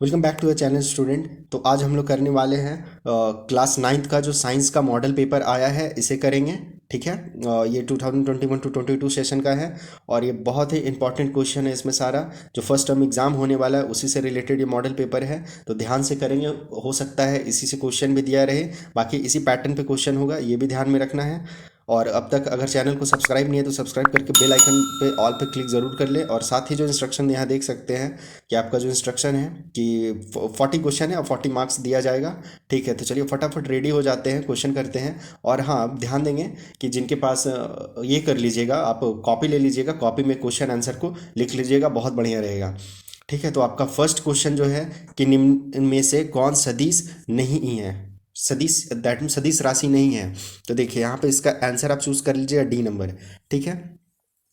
Welcome back to the channel student. तो आज हम लोग करने वाले हैं क्लास नाइन्थ का जो साइंस का मॉडल पेपर आया है इसे करेंगे। ठीक है। ये 2021 टू 22 सेशन का है और ये बहुत ही इंपॉर्टेंट क्वेश्चन है। इसमें सारा जो फर्स्ट टर्म एग्जाम होने वाला है उसी से रिलेटेड ये मॉडल पेपर है, तो ध्यान से करेंगे। हो सकता है इसी से क्वेश्चन भी दिया रहे, बाकी इसी पैटर्न पे क्वेश्चन होगा, ये भी ध्यान में रखना है। और अब तक अगर चैनल को सब्सक्राइब नहीं है तो सब्सक्राइब करके बेल आइकन पे ऑल पे क्लिक ज़रूर कर ले। और साथ ही जो इंस्ट्रक्शन यहाँ देख सकते हैं कि आपका जो इंस्ट्रक्शन है कि 40 क्वेश्चन है और 40 मार्क्स दिया जाएगा। ठीक है, तो चलिए फटाफट रेडी हो जाते हैं, क्वेश्चन करते हैं। और हाँ, आप ध्यान देंगे कि जिनके पास ये कर लीजिएगा, आप कॉपी ले लीजिएगा, कॉपी में क्वेश्चन आंसर को लिख लीजिएगा, बहुत बढ़िया रहेगा। ठीक है, तो आपका फर्स्ट क्वेश्चन जो है कि निम्न में से कौन सदिश नहीं है, सदिश दैट मीन सदिश राशि नहीं है। तो देखिए यहाँ पे इसका आंसर आप चूज कर लीजिएगा डी नंबर। ठीक है।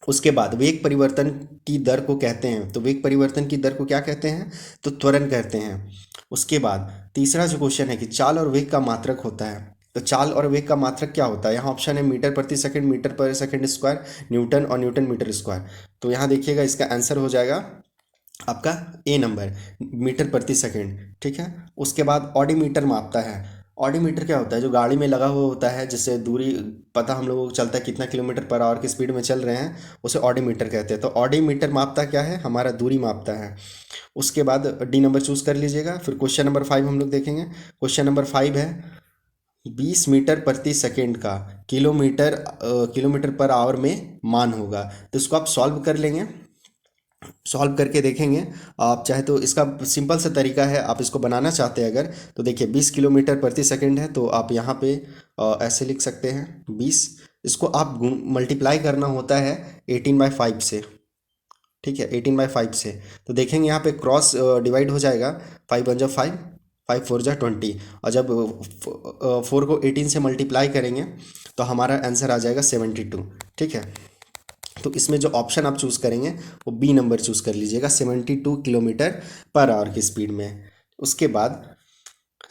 उसके बाद वेग परिवर्तन की दर को कहते हैं, तो वेग परिवर्तन की दर को क्या कहते हैं, तो त्वरण कहते हैं। उसके बाद तीसरा जो क्वेश्चन है कि चाल और वेग का मात्रक होता है, तो चाल और वेग का मात्रक क्या होता है। यहाँ ऑप्शन है मीटर प्रति सेकंड, मीटर पर सेकंड स्क्वायर, न्यूटन और न्यूटन मीटर स्क्वायर। तो यहाँ देखिएगा इसका आंसर हो जाएगा आपका ए नंबर, मीटर प्रति सेकंड। ठीक है। उसके बाद ऑडीमीटर मापता है। ऑडीमीटर क्या होता है, जो गाड़ी में लगा हुआ होता है, जिससे दूरी पता हम लोगों को चलता है कितना किलोमीटर पर आवर की स्पीड में चल रहे हैं, उसे ऑडीमीटर कहते हैं। तो ऑडीमीटर मापता क्या है, हमारा दूरी मापता है। उसके बाद डी नंबर चूज कर लीजिएगा। फिर क्वेश्चन नंबर 5 हम लोग देखेंगे। क्वेश्चन नंबर 5 है 20 मीटर प्रति सेकेंड का किलोमीटर पर आवर में मान होगा। तो इसको आप सॉल्व कर लेंगे, सॉल्व करके देखेंगे। आप चाहे तो इसका सिंपल सा तरीका है, आप इसको बनाना चाहते हैं अगर, तो देखिए 20 किलोमीटर प्रति सेकंड है, तो आप यहाँ पे ऐसे लिख सकते हैं 20। इसको आप मल्टीप्लाई करना होता है 18/5 से। ठीक है, 18/5 से। तो देखेंगे यहाँ पे क्रॉस डिवाइड हो जाएगा, 5 वन जा 5, 5 4 जा 20। और जब 4 को 18 से मल्टीप्लाई करेंगे तो हमारा आंसर आ जाएगा 72। ठीक है। तो इसमें जो ऑप्शन आप चूज़ करेंगे वो बी नंबर चूज़ कर लीजिएगा, 72 किलोमीटर पर आवर की स्पीड में। उसके बाद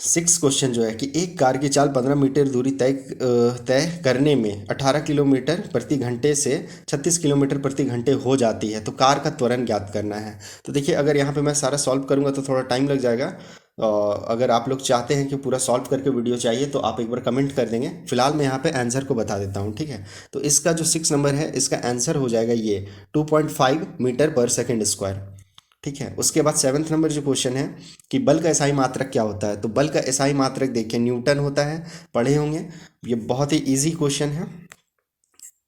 सिक्स क्वेश्चन जो है कि एक कार की चाल 15 मीटर दूरी तय करने में 18 किलोमीटर प्रति घंटे से 36 किलोमीटर प्रति घंटे हो जाती है, तो कार का त्वरण ज्ञात करना है। तो देखिए अगर यहाँ पे मैं सारा सॉल्व करूँगा तो थोड़ा टाइम लग जाएगा। अगर आप लोग चाहते हैं कि पूरा सॉल्व करके वीडियो चाहिए तो आप एक बार कमेंट कर देंगे। फिलहाल मैं यहाँ पे आंसर को बता देता हूँ। ठीक है। तो इसका जो 6 नंबर है इसका आंसर हो जाएगा ये 2.5 मीटर पर सेकेंड स्क्वायर। ठीक है। उसके बाद सेवन्थ नंबर जो क्वेश्चन है कि बल का एसआई मात्रक क्या होता है, तो बल का एसआई मात्रक देखिए न्यूटन होता है, पढ़े होंगे। ये बहुत ही इजी क्वेश्चन है।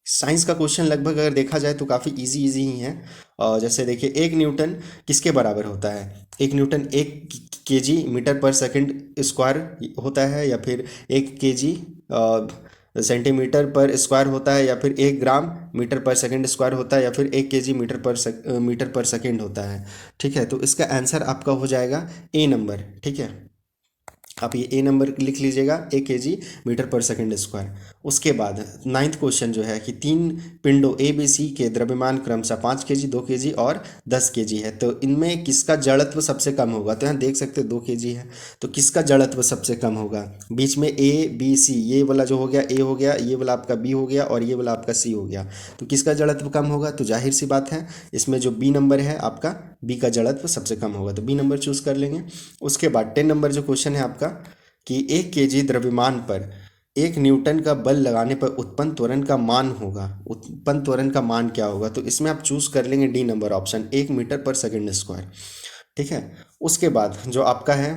साइंस का क्वेश्चन लगभग अगर देखा जाए तो काफ़ी इजी इजी ही है। जैसे देखिए एक न्यूटन किसके बराबर होता है, एक न्यूटन 1 केजी मीटर पर सेकंड स्क्वायर होता है, या फिर 1 केजी सेंटीमीटर पर स्क्वायर होता है, या फिर 1 ग्राम मीटर पर सेकंड स्क्वायर होता है, या फिर 1 केजी मीटर पर सेकंड होता है। ठीक है। तो इसका आंसर आपका हो जाएगा ए नंबर। ठीक है, आप ये ए नंबर लिख लीजिएगा, 1 केजी मीटर पर सेकंड स्क्वायर। उसके बाद नाइन्थ क्वेश्चन जो है कि तीन पिंडों ए बी सी के द्रव्यमान क्रमशः 5 केजी, 2 केजी और 10 केजी है, तो इनमें किसका जड़त्व सबसे कम होगा। तो यहाँ देख सकते हैं 2 केजी है, तो किसका जड़त्व सबसे कम होगा। बीच में ए बी सी, ये वाला जो हो गया ए हो गया, ये वाला आपका बी हो गया और ये वाला आपका सी हो गया, तो किसका जड़त्व कम होगा। तो जाहिर सी बात है इसमें जो बी नंबर है आपका, बी का जड़त्व सबसे कम होगा, तो बी नंबर चूज कर लेंगे। उसके बाद 10 नंबर जो क्वेश्चन है आपका कि 1 केजी द्रव्यमान पर 1 न्यूटन का बल लगाने पर उत्पन्न त्वरण का मान होगा, उत्पन्न त्वरण का मान क्या होगा। तो इसमें आप चूज कर लेंगे डी नंबर ऑप्शन, 1 मीटर पर सेकंड स्क्वायर। ठीक है। उसके बाद जो आपका है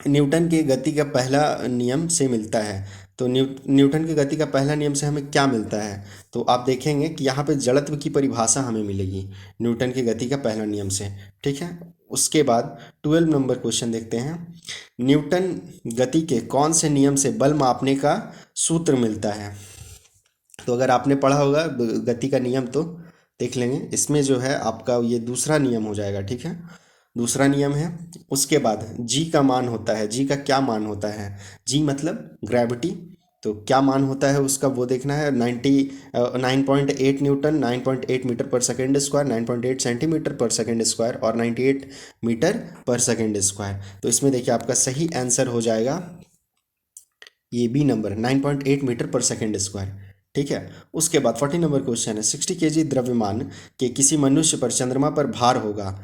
न्यूटन की गति का पहला नियम से मिलता है, तो न्यूटन की गति का पहला नियम से हमें क्या मिलता है, तो आप देखेंगे कि यहाँ पे जड़त्व की परिभाषा हमें मिलेगी न्यूटन की गति का पहला नियम से। ठीक है। उसके बाद 12 नंबर क्वेश्चन देखते हैं। न्यूटन गति के कौन से नियम से बल मापने का सूत्र मिलता है। तो अगर आपने पढ़ा होगा गति का नियम तो देख लेंगे, इसमें जो है आपका ये दूसरा नियम हो जाएगा। ठीक है, दूसरा नियम है। उसके बाद जी का मान होता है, जी का क्या मान होता है, जी मतलब ग्रेविटी, तो क्या मान होता है उसका वो देखना है। 9.8 न्यूटन, 9.8 मीटर पर सेकेंड स्क्वायर, 9.8 सेंटीमीटर पर सेकेंड स्क्वायर और 98 मीटर पर सेकेंड स्क्वायर। तो इसमें देखिए आपका सही आंसर हो जाएगा ये बी नंबर, 9.8 मीटर पर सेकेंड स्क्वायर। ठीक है। उसके बाद 40 नंबर क्वेश्चन है 60 केजी द्रव्यमान के किसी मनुष्य पर चंद्रमा पर भार होगा,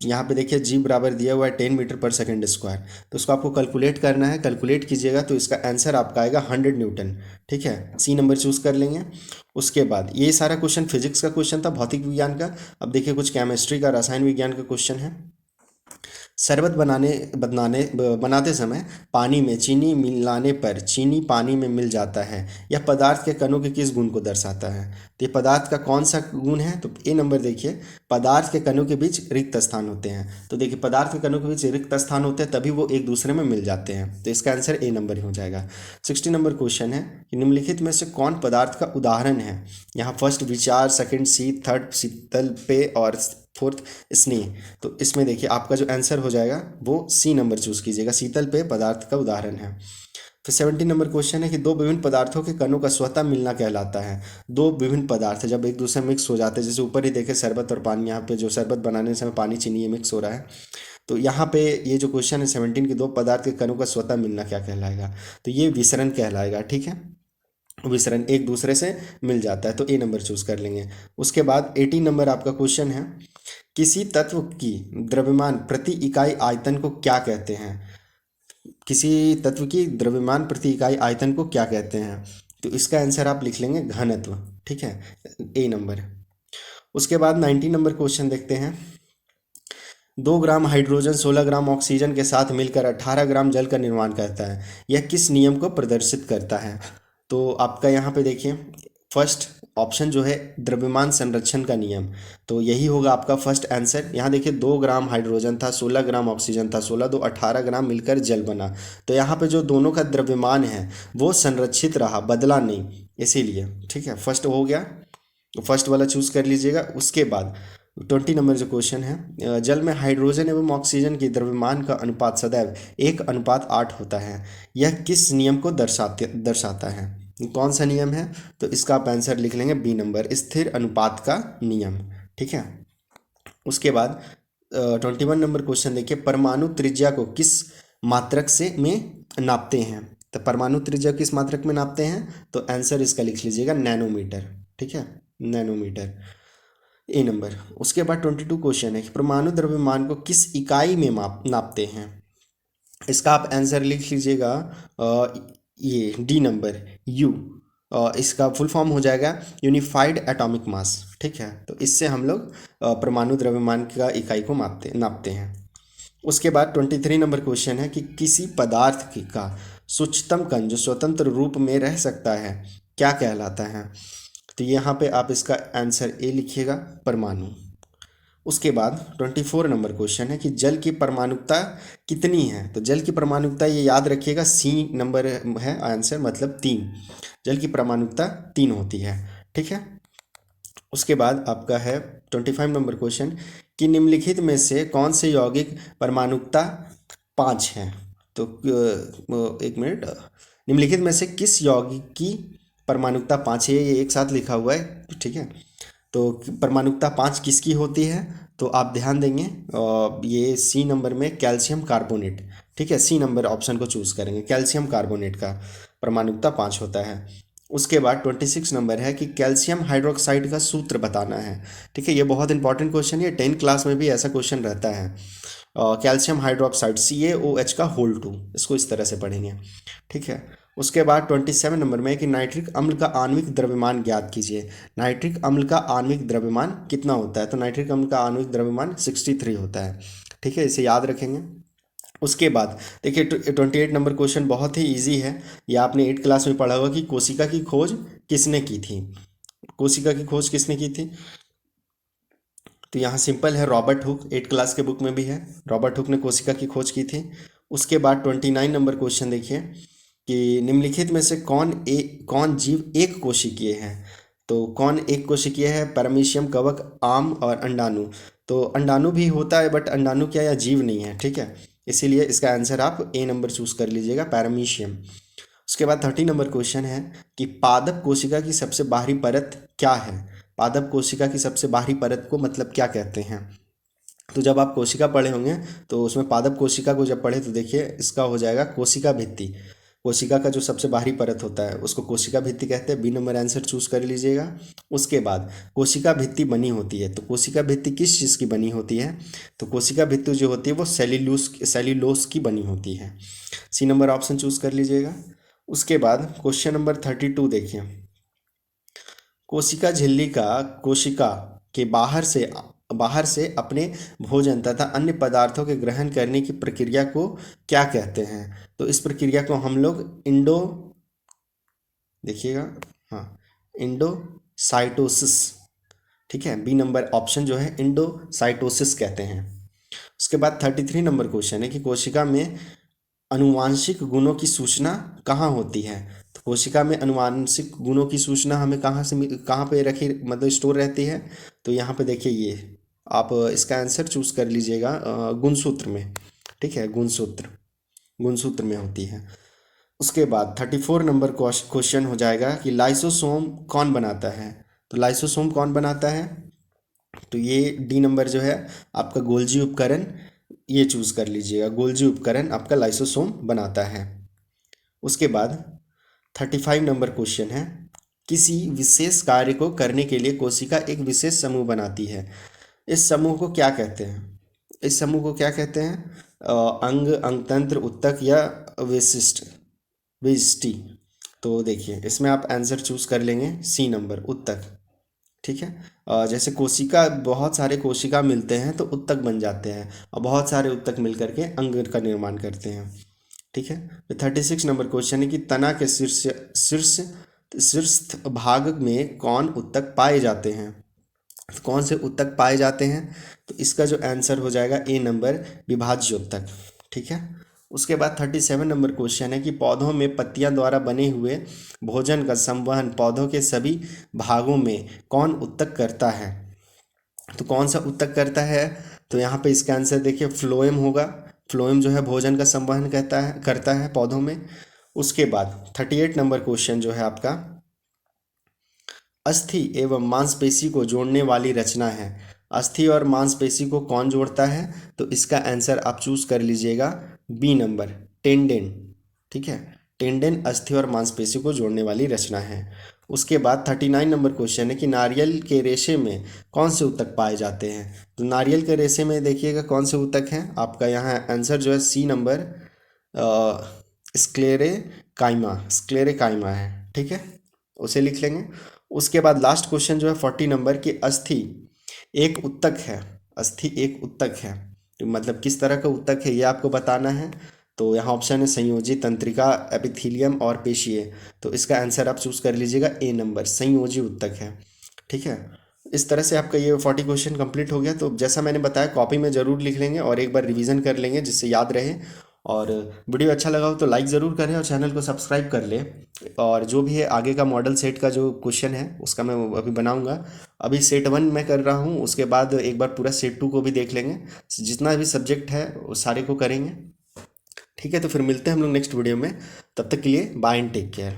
यहाँ पे देखिए जी बराबर दिया हुआ है 10 मीटर/सेकंड स्क्वायर। तो उसको आपको कैलकुलेट करना है, कैलकुलेट कीजिएगा तो इसका आंसर आपका आएगा 100 न्यूटन। ठीक है, सी नंबर चूज़ कर लेंगे। उसके बाद ये सारा क्वेश्चन फिजिक्स का क्वेश्चन था, भौतिक विज्ञान का। अब देखिए कुछ केमिस्ट्री का, रसायन विज्ञान का क्वेश्चन है। शरबत बनाते समय पानी में चीनी मिलाने पर चीनी पानी में मिल जाता है, यह पदार्थ के कणों के किस गुण को दर्शाता है? तो ये पदार्थ का कौन सा गुण है? तो ए नंबर देखिए, पदार्थ के कणों के बीच रिक्त स्थान होते हैं। तो देखिए पदार्थ के कणों के बीच रिक्त स्थान होते हैं तभी वो एक दूसरे में मिल जाते हैं, तो इसका आंसर ए नंबर ही हो जाएगा। 60 नंबर क्वेश्चन है कि निम्नलिखित में से कौन पदार्थ का उदाहरण है? यहाँ फर्स्ट विचार, सेकंड शीत, थर्ड शीतल पेय और फोर्थ स्नेह। तो इसमें देखिए आपका जो आंसर हो जाएगा वो सी नंबर चूज कीजिएगा, शीतल पेय पदार्थ का उदाहरण है। फिर 70 नंबर क्वेश्चन है कि दो विभिन्न पदार्थों के कणों का स्वतः मिलना कहलाता है। दो विभिन्न पदार्थ जब एक दूसरे में मिक्स हो जाते हैं, जैसे ऊपर ही देखे शरबत और पानी, यहाँ पे जो शरबत बनाने समय पानी चीनी ये मिक्स हो रहा है, तो यहाँ पे ये जो क्वेश्चन है 17 की, दो पदार्थ के कणों का स्वतः मिलना क्या कहलाएगा? तो ये विसरण कहलाएगा। ठीक है, विसरण एक दूसरे से मिल जाता है, तो ए नंबर चूज कर लेंगे। उसके बाद 18 नंबर आपका क्वेश्चन है, किसी तत्व की द्रव्यमान प्रति इकाई आयतन को क्या कहते हैं? किसी तत्व की द्रव्यमान प्रति इकाई आयतन को क्या कहते हैं? तो इसका आंसर आप लिख लेंगे घनत्व। ठीक है, ए नंबर। उसके बाद 19 नंबर क्वेश्चन देखते हैं, 2 ग्राम हाइड्रोजन 16 ग्राम ऑक्सीजन के साथ मिलकर 18 ग्राम जल का निर्माण करता है, यह किस नियम को प्रदर्शित करता है? तो आपका यहाँ पे देखिए फर्स्ट ऑप्शन जो है द्रव्यमान संरक्षण का नियम, तो यही होगा आपका फर्स्ट आंसर। यहाँ देखिए 2 ग्राम हाइड्रोजन था, 16 ग्राम ऑक्सीजन था, 16 2 18 ग्राम मिलकर जल बना। तो यहाँ पे जो दोनों का द्रव्यमान है वो संरक्षित रहा, बदला नहीं, इसीलिए। ठीक है, फर्स्ट हो गया, तो फर्स्ट वाला चूज कर लीजिएगा। उसके बाद 20 नंबर जो क्वेश्चन है, जल में हाइड्रोजन एवं ऑक्सीजन की द्रव्यमान का अनुपात सदैव 1:8 होता है, यह किस नियम को दर्शाता है? कौन सा नियम है? तो इसका आप आंसर लिख लेंगे बी नंबर, स्थिर अनुपात का नियम। ठीक है, उसके बाद 21 नंबर क्वेश्चन देखिए, परमाणु त्रिज्या को किस मात्रक से में नापते हैं? तो परमाणु त्रिज्या किस मात्रक में नापते हैं? तो आंसर इसका लिख लीजिएगा नैनोमीटर। ठीक है, नैनोमीटर, ए नंबर। उसके बाद 22 क्वेश्चन है कि परमाणु द्रव्यमान को किस इकाई में नापते हैं? इसका आप आंसर लिख लीजिएगा ये डी नंबर, यू। इसका फुल फॉर्म हो जाएगा यूनिफाइड एटॉमिक मास। ठीक है, तो इससे हम लोग परमाणु द्रव्यमान का इकाई को नापते हैं। उसके बाद 23 नंबर क्वेश्चन है कि किसी पदार्थ का सूक्ष्मतम कण जो स्वतंत्र रूप में रह सकता है क्या कहलाता है? तो यहाँ पे आप इसका आंसर ए लिखिएगा, परमाणु। उसके बाद 24 नंबर क्वेश्चन है कि जल की परमाणुकता कितनी है? तो जल की परमाणुकता ये याद रखिएगा सी नंबर है आंसर, मतलब 3। जल की परमाणुकता 3 होती है। ठीक है, उसके बाद आपका है 25 नंबर क्वेश्चन कि निम्नलिखित में से कौन से यौगिक परमाणुकता 5 है? तो एक मिनट, निम्नलिखित में से किस यौगिक की परमाणुकता 5 है? ये एक साथ लिखा हुआ है। ठीक है, तो परमाणुकता 5 किसकी होती है? तो आप ध्यान देंगे ये सी नंबर में कैल्शियम कार्बोनेट। ठीक है, सी नंबर ऑप्शन को चूज करेंगे, कैल्शियम कार्बोनेट का परमाणुकता 5 होता है। उसके बाद 26 नंबर है कि कैल्शियम हाइड्रोक्साइड का सूत्र बताना है। ठीक है, ये बहुत इंपॉर्टेंट क्वेश्चन है, 10 क्लास में भी ऐसा क्वेश्चन रहता है। कैल्शियम हाइड्रोक्साइड CaOH का होल 2, इसको इस तरह से पढ़ेंगे। ठीक है, उसके बाद 27 नंबर में कि नाइट्रिक अम्ल का आणविक द्रव्यमान ज्ञात कीजिए। नाइट्रिक अम्ल का आणविक द्रव्यमान कितना होता है? तो नाइट्रिक अम्ल का आणविक द्रव्यमान 63 होता है। ठीक है, इसे याद रखेंगे। उसके बाद देखिए 28 नंबर क्वेश्चन बहुत ही इजी है, ये आपने 8 क्लास में पढ़ा होगा कि कोशिका की खोज किसने की थी? कोशिका की खोज किसने की थी? तो यहाँ सिंपल है, रॉबर्ट हुक, 8 क्लास के बुक में भी है, रॉबर्ट हुक ने कोशिका की खोज की थी। उसके बाद 29 नंबर क्वेश्चन देखिए कि निम्नलिखित में से कौन जीव एक कोशिकीय है? तो कौन एक कोशिकीय है? पैरामीशियम, कवक, आम और अंडाणु। तो अंडाणु भी होता है बट अंडाणु क्या या जीव नहीं है। ठीक है, इसीलिए इसका आंसर आप ए नंबर चूज कर लीजिएगा, पैरामीशियम। उसके बाद 30 नंबर क्वेश्चन है कि पादप कोशिका की सबसे बाहरी परत क्या है? पादप कोशिका की सबसे बाहरी परत को मतलब क्या कहते हैं? तो जब आप कोशिका पढ़े होंगे तो उसमें पादप कोशिका को जब पढ़े तो देखिए इसका हो जाएगा कोशिका भित्ति। कोशिका का जो सबसे बाहरी परत होता है उसको कोशिका भित्ति कहते हैं। बी नंबर आंसर चूज कर लीजिएगा। उसके बाद कोशिका भित्ति बनी होती है, तो कोशिका भित्ति किस चीज़ की बनी होती है? तो कोशिका भित्ति जो होती है वो सेल्यूलोस की बनी होती है। सी नंबर ऑप्शन चूज कर लीजिएगा। उसके बाद क्वेश्चन नंबर 32 देखिए। कोशिका झिल्ली का कोशिका के बाहर से अपने भोजन तथा अन्य पदार्थों के ग्रहण करने की प्रक्रिया को क्या कहते हैं? तो इस प्रक्रिया को हम लोग देखिएगा, हाँ, इंडोसाइटोसिस, ठीक है। बी नंबर ऑप्शन जो है इंडोसाइटोसिस कहते हैं। उसके बाद 33 नंबर क्वेश्चन है कि कोशिका में अनुवांशिक गुणों की सूचना कहाँ होती है? तो कोशिका में अनुवांशिक गुणों की सूचना हमें कहाँ पे रखी, मतलब स्टोर रहती है? तो यहाँ पे देखिए, ये आप इसका आंसर चूज कर लीजिएगा गुणसूत्र में, ठीक है, गुणसूत्र में होती है। उसके बाद 34 नंबर क्वेश्चन हो जाएगा कि लाइसोसोम कौन बनाता है? तो लाइसोसोम कौन बनाता है? तो ये डी नंबर जो है आपका गोल्जी उपकरण, ये चूज कर लीजिएगा। गोल्जी उपकरण आपका लाइसोसोम बनाता है। उसके बाद 35 नंबर क्वेश्चन है, किसी विशेष कार्य को करने के लिए कोशिका एक विशेष समूह बनाती है। इस समूह को क्या कहते हैं? इस समूह को क्या कहते हैं? अंग, अंगतंत्र, उत्तक या विशिष्टि। तो देखिए, इसमें आप आंसर चूज कर लेंगे सी नंबर, उत्तक, ठीक है। जैसे कोशिका, बहुत सारे कोशिका मिलते हैं तो उत्तक बन जाते हैं, और बहुत सारे उत्तक मिल करके अंग का निर्माण करते हैं, ठीक है। तो 36 नंबर क्वेश्चन है कि तना के शीर्ष शीर्ष भाग में कौन उत्तक पाए जाते हैं? तो कौन से उत्तक पाए जाते हैं? तो इसका जो आंसर हो जाएगा ए नंबर, विभाज्य उत्तक, ठीक है। उसके बाद 37 नंबर क्वेश्चन है कि पौधों में पत्तियां द्वारा बने हुए भोजन का संवहन पौधों के सभी भागों में कौन उत्तक करता है? तो कौन सा उत्तक करता है? तो यहाँ पे इसका आंसर देखिए फ्लोएम होगा। फ्लोएम जो है भोजन का संवहन करता है पौधों में। उसके बाद 38 नंबर क्वेश्चन जो है आपका, अस्थि एवं मांसपेशी को जोड़ने वाली रचना है। अस्थि और मांसपेशी को कौन जोड़ता है? तो इसका आंसर आप चूज कर लीजिएगा बी नंबर, टेंडेन, ठीक है। टेंडेन अस्थि और मांसपेशी को जोड़ने वाली रचना है। उसके बाद 39 नंबर क्वेश्चन है कि नारियल के रेशे में कौन से ऊतक पाए जाते हैं? तो नारियल के रेशे में देखिएगा कौन से ऊतक हैं, आपका यहाँ आंसर जो है सी नंबर, स्क्लेरेकाइमा है, ठीक है, उसे लिख लेंगे। उसके बाद लास्ट क्वेश्चन जो है 40 नंबर की, अस्थि एक उत्तक है। अस्थि एक उत्तक है, तो मतलब किस तरह का उत्तक है ये आपको बताना है। तो यहाँ ऑप्शन है संयोजी, तंत्रिका, एपिथीलियम और पेशीय। तो इसका आंसर आप चूज कर लीजिएगा ए नंबर, संयोजी उत्तक है, ठीक है। इस तरह से आपका ये 40 क्वेश्चन कंप्लीट हो गया। तो जैसा मैंने बताया कॉपी में ज़रूर लिख लेंगे और एक बार रिवीजन कर लेंगे जिससे याद रहे। और वीडियो अच्छा लगा हो तो लाइक ज़रूर करें और चैनल को सब्सक्राइब कर लें। और जो भी है आगे का मॉडल सेट का जो क्वेश्चन है उसका मैं अभी बनाऊंगा। अभी सेट 1 मैं कर रहा हूँ, उसके बाद एक बार पूरा सेट 2 को भी देख लेंगे। जितना भी सब्जेक्ट है वो सारे को करेंगे, ठीक है। तो फिर मिलते हैं हम लोग नेक्स्ट वीडियो में, तब तक के लिए बाय एंड टेक केयर।